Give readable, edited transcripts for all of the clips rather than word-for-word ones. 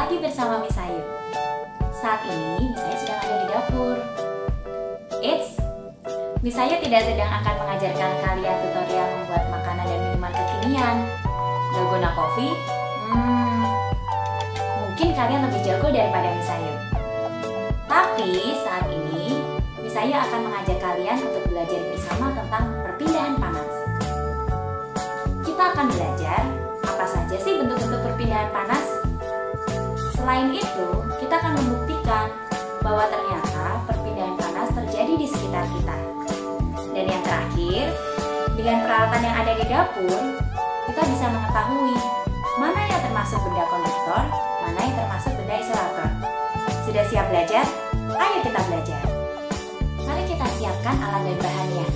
lagi bersama Miss Ayu. Saat ini Miss Ayu sedang ada di dapur. Eits, Miss Ayu tidak sedang akan mengajarkan kalian tutorial membuat makanan dan minuman kekinian. Dalgona Coffee? Mungkin kalian lebih jago daripada Miss Ayu. Tapi saat ini Miss Ayu akan mengajak kalian untuk belajar bersama tentang perpindahan panas. Kita akan belajar apa saja sih bentuk-bentuk perpindahan panas. Selain itu, kita akan membuktikan bahwa ternyata perpindahan panas terjadi di sekitar kita. Dan yang terakhir, dengan peralatan yang ada di dapur, kita bisa mengetahui mana yang termasuk benda konduktor, mana yang termasuk benda isolator. Sudah siap belajar? Ayo kita belajar. Mari kita siapkan alat dan bahannya.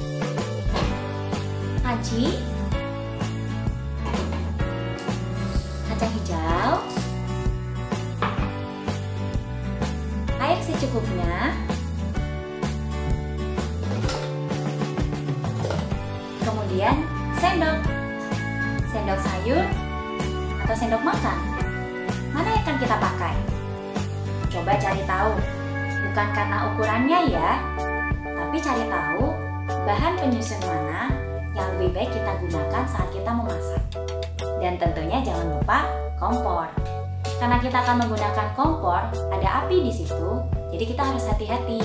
Panci, kacang hijau, air secukupnya, kemudian sendok sayur atau sendok makan. Mana yang akan kita pakai? Coba cari tahu. Bukan karena ukurannya ya, tapi cari tahu bahan penyusun mana yang lebih baik kita gunakan saat kita memasak. Dan tentunya jangan lupa kompor. Karena kita akan menggunakan kompor, ada api di situ, jadi kita harus hati-hati.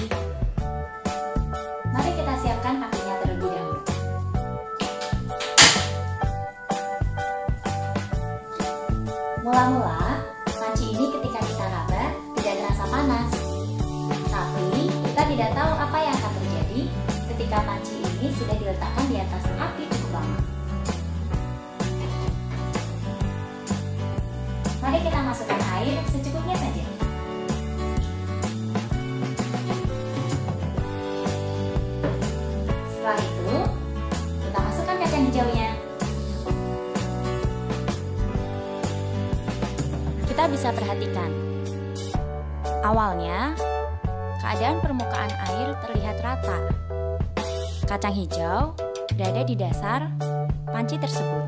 Mari kita siapkan apinya terlebih dahulu. Mula-mula, panci ini ketika kita raba tidak terasa panas. Tapi kita tidak tahu apa yang akan terjadi ketika panci ini sudah diletakkan di atas api cukup lama. Mari kita masukkan air secukupnya saja. Setelah itu, kita masukkan kacang hijaunya. Kita bisa perhatikan. Awalnya, keadaan permukaan air terlihat rata. Kacang hijau berada di dasar panci tersebut.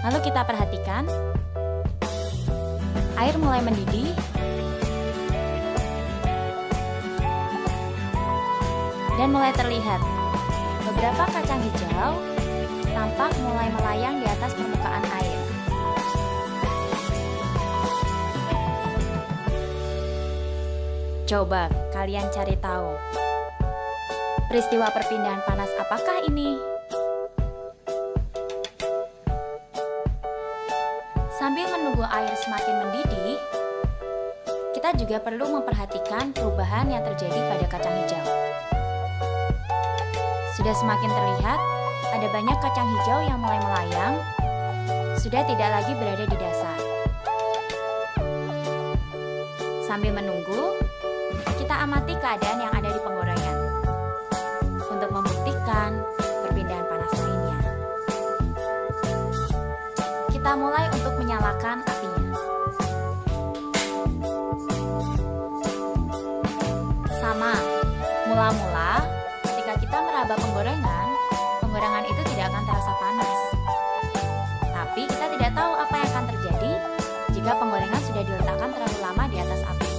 Lalu kita perhatikan, air mulai mendidih dan mulai terlihat beberapa kacang hijau tampak mulai melayang di atas permukaan air. Coba kalian cari tahu, peristiwa perpindahan panas apakah ini? Sambil menunggu air semakin mendidih, kita juga perlu memperhatikan perubahan yang terjadi pada kacang hijau. Sudah semakin terlihat, ada banyak kacang hijau yang mulai melayang, sudah tidak lagi berada di dasar. Sambil menunggu, kita amati keadaan yang ada di penggorengan untuk membuktikan perpindahan panas lainnya. Kita mulai untuk menyalakan apinya. Sama, mula-mula ketika kita meraba penggorengan itu tidak akan terasa panas. Tapi kita tidak tahu apa yang akan terjadi jika penggorengan sudah diletakkan terlalu lama di atas api.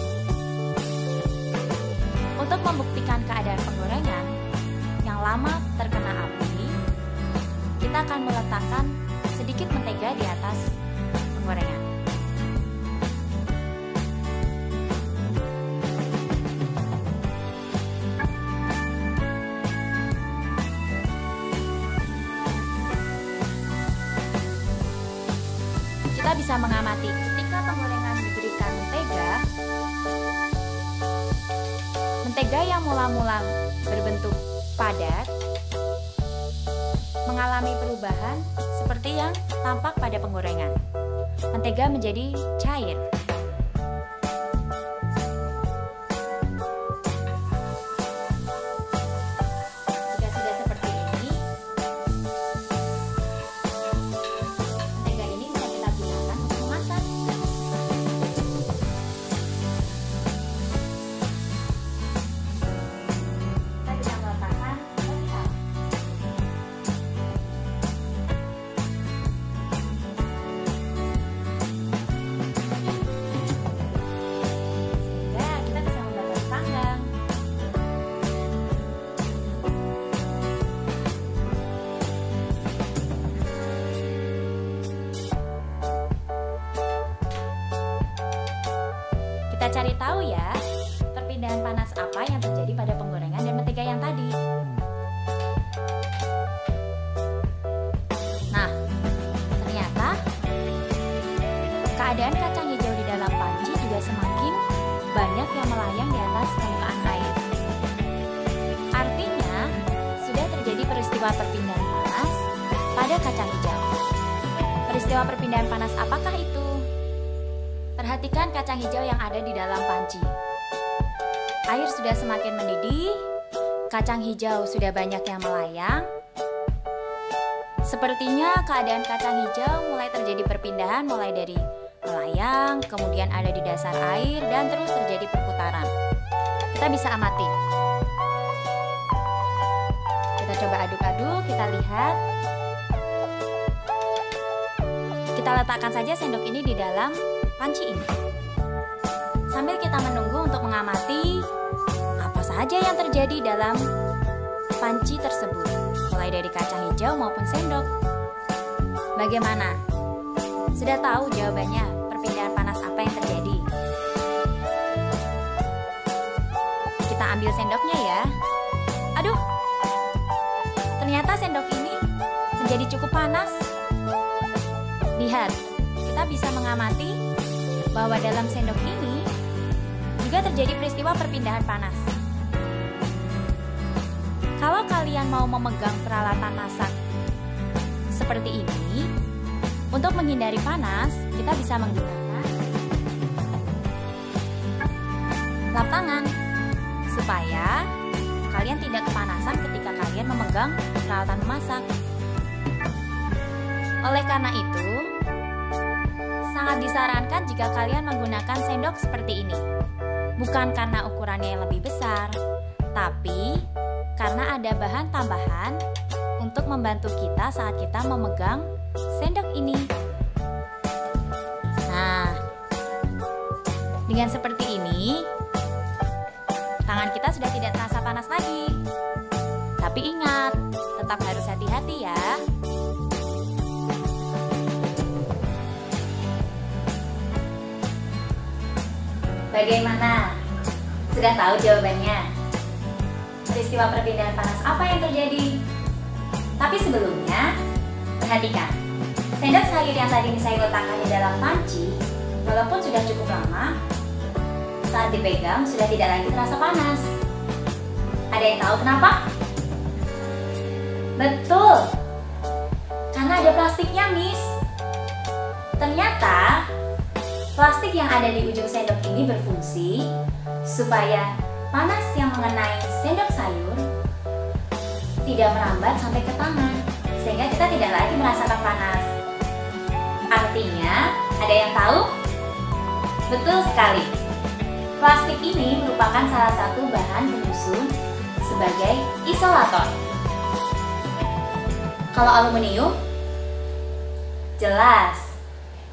Untuk membuktikan keadaan penggorengan yang lama terkena api, kita akan meletakkan sedikit mentega di atas penggorengan. Kita bisa mengamati ketika penggorengan diberikan mentega yang mula-mula berbentuk padat mengalami perubahan seperti yang tampak pada penggorengan. Mentega menjadi cair. Jika sudah seperti ini, mentega ini bisa kita gunakan untuk memasak. Kita bisa meletakkan total. cari tahu ya, perpindahan panas apa yang terjadi pada penggorengan dan mentega yang tadi. Nah, ternyata keadaan kacang hijau di dalam panci juga semakin banyak yang melayang di atas permukaan air. Artinya, sudah terjadi peristiwa perpindahan panas pada kacang hijau. Peristiwa perpindahan panas apakah itu? Perhatikan kacang hijau yang ada di dalam panci. Air sudah semakin mendidih, kacang hijau sudah banyak yang melayang. Sepertinya keadaan kacang hijau mulai terjadi perpindahan mulai dari melayang, kemudian ada di dasar air, dan terus terjadi perputaran. Kita bisa amati. Kita coba aduk-aduk, kita lihat. Kita letakkan saja sendok ini di dalam panci ini. Sambil kita menunggu untuk mengamati apa saja yang terjadi dalam panci tersebut, mulai dari kacang hijau maupun sendok. Bagaimana? Sudah tahu jawabannya perpindahan panas apa yang terjadi? Kita ambil sendoknya ya. Aduh, ternyata sendok ini menjadi cukup panas. Lihat, kita bisa mengamati bahwa dalam sendok ini juga terjadi peristiwa perpindahan panas. Kalau kalian mau memegang peralatan masak seperti ini, untuk menghindari panas, kita bisa menggunakan lap tangan supaya kalian tidak kepanasan ketika kalian memegang peralatan memasak. Oleh karena itu, sangat disarankan jika kalian menggunakan sendok seperti ini. Bukan karena ukurannya yang lebih besar, tapi karena ada bahan tambahan untuk membantu kita saat kita memegang sendok ini. Nah, dengan seperti ini, tangan kita sudah tidak terasa panas lagi. Tapi ingat, tetap harus hati-hati ya. Bagaimana? Sudah tahu jawabannya? Peristiwa perpindahan panas apa yang terjadi? Tapi sebelumnya, perhatikan. Sendok sayur yang tadi saya letakkan di dalam panci, walaupun sudah cukup lama, saat dipegang sudah tidak lagi terasa panas. Ada yang tahu kenapa? Betul, karena ada plastiknya, Miss. Ternyata plastik yang ada di ujung sendok ini berfungsi supaya panas yang mengenai sendok sayur tidak merambat sampai ke tangan, sehingga kita tidak lagi merasakan panas. Artinya, ada yang tahu? Betul sekali. Plastik ini merupakan salah satu bahan penyusun sebagai isolator. Kalau aluminium, jelas.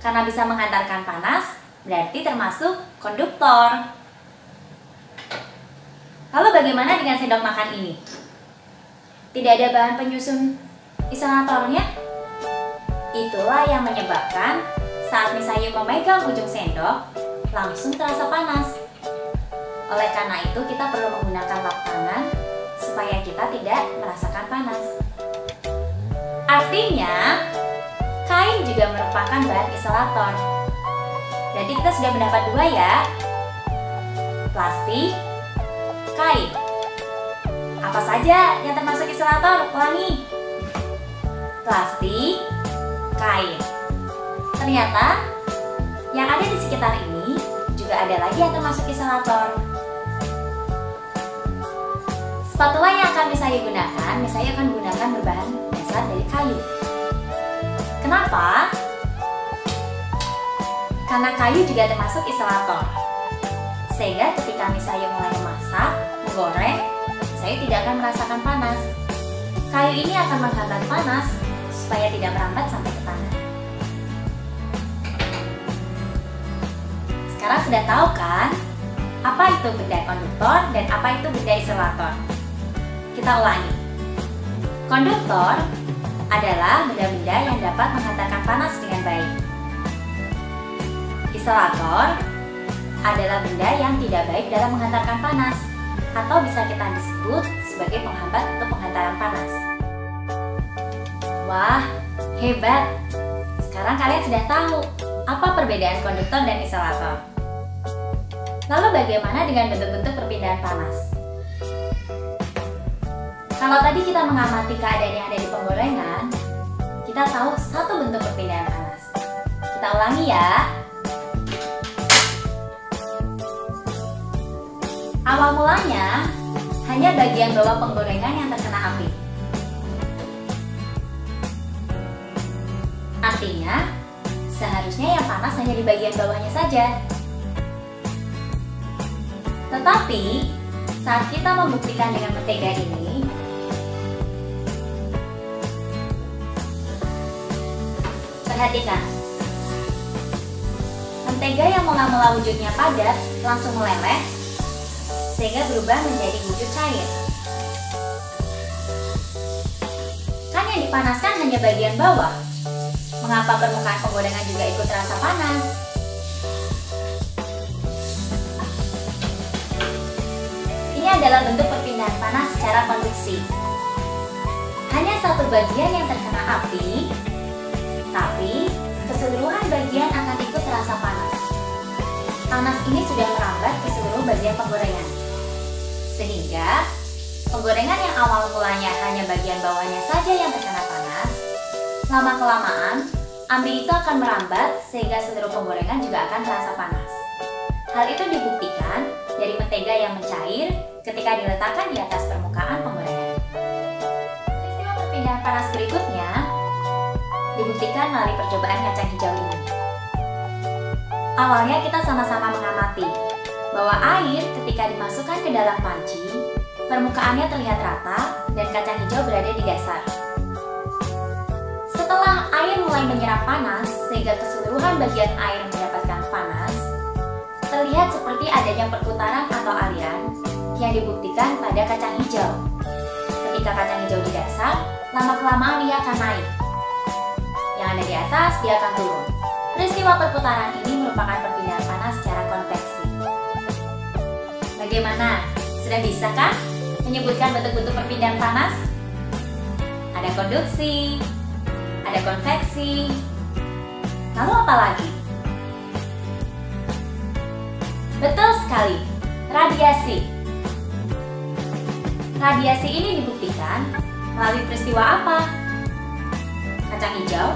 Karena bisa menghantarkan panas, berarti termasuk konduktor. Lalu bagaimana dengan sendok makan ini? Tidak ada bahan penyusun isolatornya? Itulah yang menyebabkan saat misalnya memegang ujung sendok, langsung terasa panas. Oleh karena itu kita perlu menggunakan lap tangan supaya kita tidak merasakan panas. Artinya, kain juga merupakan bahan isolator. Berarti kita sudah mendapat dua ya. Plastik, kain. Apa saja yang termasuk isolator? Ulangi. Plastik, kain. Ternyata yang ada di sekitar ini juga ada lagi yang termasuk isolator. Spatula yang akan saya gunakan, saya akan gunakan berbahan dasar dari kayu. Kenapa? Karena kayu juga termasuk isolator. Sehingga ketika misalnya mulai memasak, menggoreng, saya tidak akan merasakan panas. Kayu ini akan menghambat panas supaya tidak merambat sampai ke tangan. Sekarang sudah tahu kan apa itu benda konduktor dan apa itu benda isolator? Kita ulangi. Konduktor adalah benda-benda yang dapat menghantarkan panas dengan baik. Isolator adalah benda yang tidak baik dalam menghantarkan panas, atau bisa kita sebut sebagai penghambat untuk penghantaran panas. Wah, hebat! Sekarang kalian sudah tahu apa perbedaan konduktor dan isolator. Lalu bagaimana dengan bentuk-bentuk perpindahan panas? Kalau tadi kita mengamati keadaan yang ada di penggorengan, kita tahu satu bentuk perpindahan panas. Kita ulangi ya. Awal mulanya, hanya bagian bawah penggorengan yang terkena api. Artinya, seharusnya yang panas hanya di bagian bawahnya saja. Tetapi, saat kita membuktikan dengan mentega ini, perhatikan. Mentega yang mula-mula wujudnya padat langsung meleleh, sehingga berubah menjadi wujud cair. Kan yang dipanaskan hanya bagian bawah. Mengapa permukaan penggorengan juga ikut terasa panas? Ini adalah bentuk perpindahan panas secara konduksi. Hanya satu bagian yang terkena api, tapi keseluruhan bagian akan ikut terasa panas. Panas ini sudah merambat ke seluruh bagian penggorengan. Sehingga, penggorengan yang awal mulanya hanya bagian bawahnya saja yang terkena panas, lama-kelamaan, api itu akan merambat sehingga seluruh penggorengan juga akan terasa panas. Hal itu dibuktikan dari mentega yang mencair ketika diletakkan di atas permukaan penggorengan. Peristiwa perpindahan panas berikutnya dibuktikan melalui percobaan kacang hijau ini. Awalnya kita sama-sama mengamati bahwa air ketika dimasukkan ke dalam panci, permukaannya terlihat rata dan kacang hijau berada di dasar. Setelah air mulai menyerap panas sehingga keseluruhan bagian air mendapatkan panas, terlihat seperti adanya perputaran atau aliran yang dibuktikan pada kacang hijau. Ketika kacang hijau di dasar, lama-kelamaan dia akan naik. Yang ada di atas, dia akan turun. Peristiwa perputaran ini merupakan perpindahan panas secara konveksi. Bagaimana? Sudah bisa kan menyebutkan bentuk-bentuk perpindahan panas? Ada konduksi, ada konveksi, lalu apa lagi? Betul sekali, radiasi. Radiasi ini dibuktikan melalui peristiwa apa? Kacang hijau?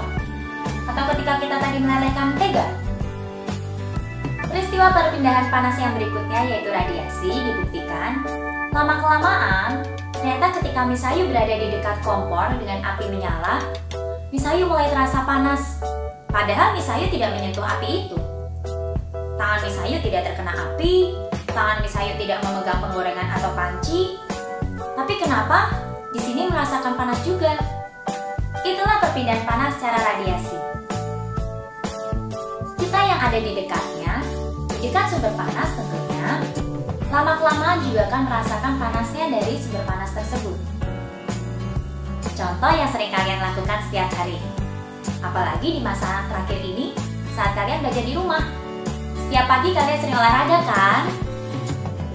Atau ketika kita tadi melelehkan mentega? Peristiwa perpindahan panas yang berikutnya yaitu radiasi dibuktikan lama-kelamaan ternyata ketika misayu berada di dekat kompor dengan api menyala, misayu mulai terasa panas. Padahal misayu tidak menyentuh api itu. Tangan misayu tidak terkena api, tangan misayu tidak memegang penggorengan atau panci. Tapi kenapa di sini merasakan panas juga? Itulah perpindahan panas secara radiasi. Kita yang ada di dekatnya, di dekat sumber panas tentunya, lama-kelamaan juga akan merasakan panasnya dari sumber panas tersebut. Contoh yang sering kalian lakukan setiap hari, apalagi di masa terakhir ini saat kalian belajar di rumah. Setiap pagi kalian sering olahraga kan?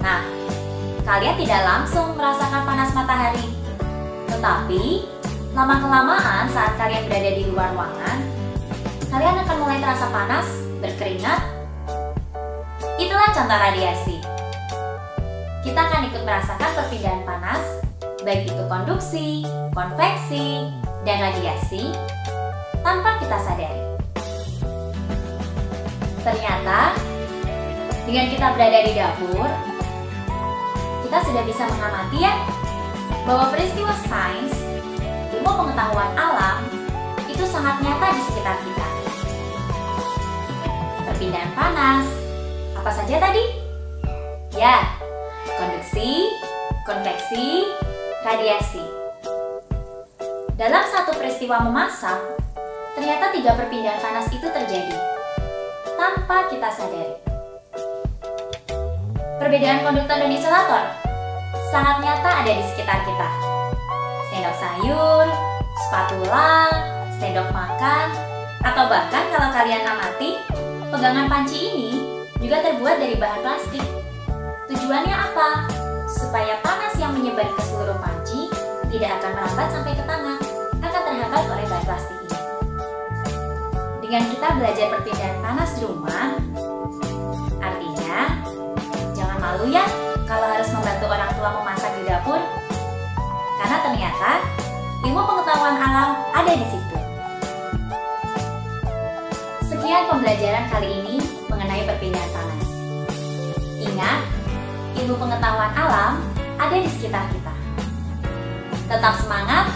Nah, kalian tidak langsung merasakan panas matahari. Tetapi, lama-kelamaan saat kalian berada di luar ruangan, kalian akan mulai terasa panas, berkeringat. Itulah contoh radiasi. Kita akan ikut merasakan perpindahan panas, baik itu konduksi, konveksi, dan radiasi, tanpa kita sadari. Ternyata, dengan kita berada di dapur, kita sudah bisa mengamati ya, bahwa peristiwa sains, ilmu pengetahuan alam, itu sangat nyata di sekitar kita. Perpindahan panas, apa saja tadi? Ya, konduksi, konveksi, radiasi. Dalam satu peristiwa memasak, ternyata 3 perpindahan panas itu terjadi tanpa kita sadari. Perbedaan konduktor dan isolator sangat nyata ada di sekitar kita. Sendok sayur, spatula, sendok makan, atau bahkan kalau kalian amati, pegangan panci ini juga terbuat dari bahan plastik. Tujuannya apa? Supaya panas yang menyebar ke seluruh panci tidak akan merambat sampai ke tangan, akan terhambat oleh bahan plastik ini. Dengan kita belajar perpindahan panas di rumah, artinya jangan malu ya kalau harus membantu orang tua memasak di dapur, karena ternyata ilmu pengetahuan alam ada di situ. Sekian pembelajaran kali ini mengenai perpindahan panas. Ingat, ilmu pengetahuan alam ada di sekitar kita. Tetap semangat